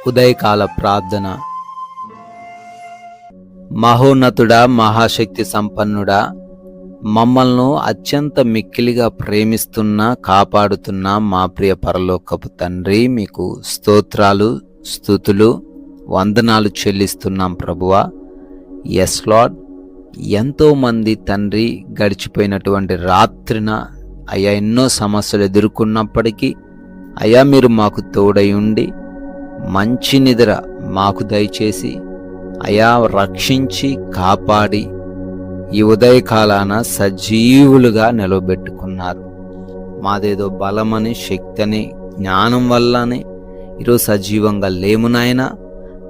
ఉదయకాల ప్రార్థన. మహోన్నతుడా, మహాశక్తి సంపన్నుడా, మమ్మల్ని అత్యంత మిక్కిలిగా ప్రేమిస్తున్న కాపాడుతున్న మా ప్రియ పరలోకపు తండ్రి, మీకు స్తోత్రాలు, స్తుతులు, వందనాలు చెల్లిస్తున్నాం ప్రభువా. ఎస్ లార్డ్, ఎంతోమంది తండ్రి గడిచిపోయినటువంటి రాత్రిన అయ్యా ఎన్నో సమస్యలు ఎదుర్కొన్నప్పటికీ అయ్యా మీరు మాకు తోడై ఉండి మంచి నిద్ర మాకు దయచేసి అయా రక్షించి కాపాడి ఈ ఉదయకాలాన సజీవులుగా నిలవబెట్టుకున్నారు. మాదేదో బలమని, శక్తిని, జ్ఞానం వల్లనే ఈరోజు సజీవంగా లేము నాయనా.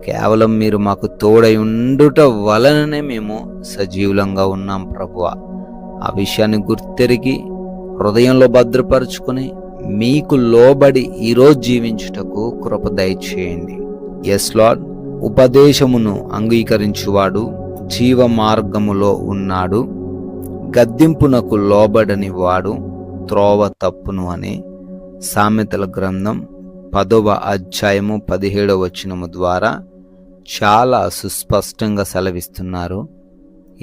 కేవలం మీరు మాకు తోడై ఉండుట వలననే మేము సజీవులంగా ఉన్నాం ప్రభువా. ఆ విషయాన్ని గుర్తెరిగి హృదయంలో భద్రపరుచుకుని మీకు లోబడి ఈరోజు జీవించుటకు కృప దయచేయండి. ఎస్ లార్డ్, ఉపదేశమును అంగీకరించువాడు జీవ మార్గములో ఉన్నాడు, గద్దింపునకు లోబడని వాడు త్రోవ తప్పును అని సామెతల గ్రంథం 10వ అధ్యాయము 17వ వచనము ద్వారా చాలా సుస్పష్టంగా సెలవిస్తున్నారు.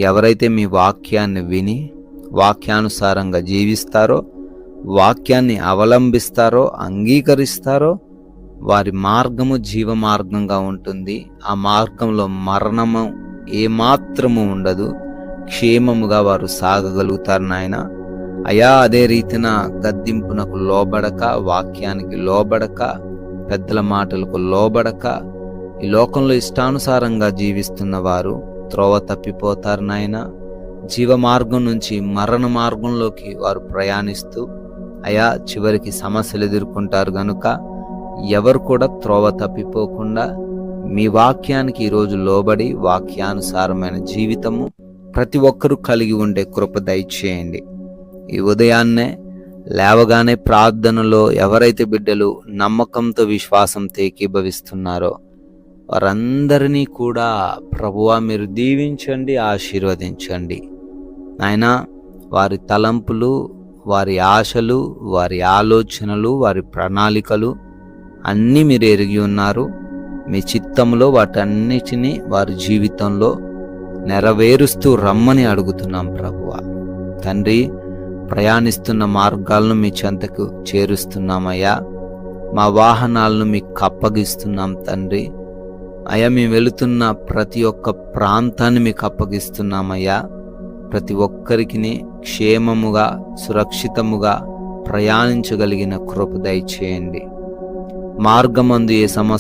ఎవరైతే మీ వాక్యాన్ని విని వాక్యానుసారంగా జీవిస్తారో, వాక్యాన్ని అవలంబిస్తారో, అంగీకరిస్తారో వారి మార్గము జీవ మార్గంగా ఉంటుంది. ఆ మార్గంలో మరణము ఏమాత్రము ఉండదు. క్షేమముగా వారు సాగగలుగుతారు నాయన. అయా అదే రీతిన గద్దింపునకు లోబడక, వాక్యానికి లోబడక, పెద్దల మాటలకు లోబడక ఈ లోకంలో ఇష్టానుసారంగా జీవిస్తున్న వారు త్రోవ తప్పిపోతారు నాయన. జీవ మార్గం నుంచి మరణ మార్గంలోకి వారు ప్రయాణిస్తూ అయా చివరికి సమస్యలు ఎదుర్కొంటారు. గనుక ఎవరు కూడా త్రోవ తప్పిపోకుండా మీ వాక్యానికి ఈరోజు లోబడి వాక్యానుసారమైన జీవితము ప్రతి ఒక్కరూ కలిగి ఉండే కృప దయచేయండి. ఈ ఉదయాన్నే లేవగానే ప్రార్థనలో ఎవరైతే బిడ్డలు నమ్మకంతో విశ్వాసంతో ఏకీభవిస్తున్నారో వారందరినీ కూడా ప్రభువా మీరు దీవించండి, ఆశీర్వదించండి నాయనా. వారి తలంపులు, వారి ఆశలు, వారి ఆలోచనలు, వారి ప్రణాళికలు అన్నీ మీరు ఎరిగి ఉన్నారు. మీ చిత్తంలో వాటన్నిటినీ వారి జీవితంలో నెరవేరుస్తూ రమ్మని అడుగుతున్నాం ప్రభువా. తండ్రి, ప్రయాణిస్తున్న మార్గాలను మీ చెంతకు చేరుస్తున్నామయ్యా. మా వాహనాలను మీకు అప్పగిస్తున్నాం తండ్రి. అయ్యా మేము వెళుతున్న ప్రతి ఒక్క ప్రాంతాన్ని మీకు అప్పగిస్తున్నామయ్యా. ప్రతి ఒక్కరికి క్షేమముగా, సురక్షితముగా ప్రయాణించగలిగిన కృప దయచేయండి. మార్గమందు ఏ సమస్య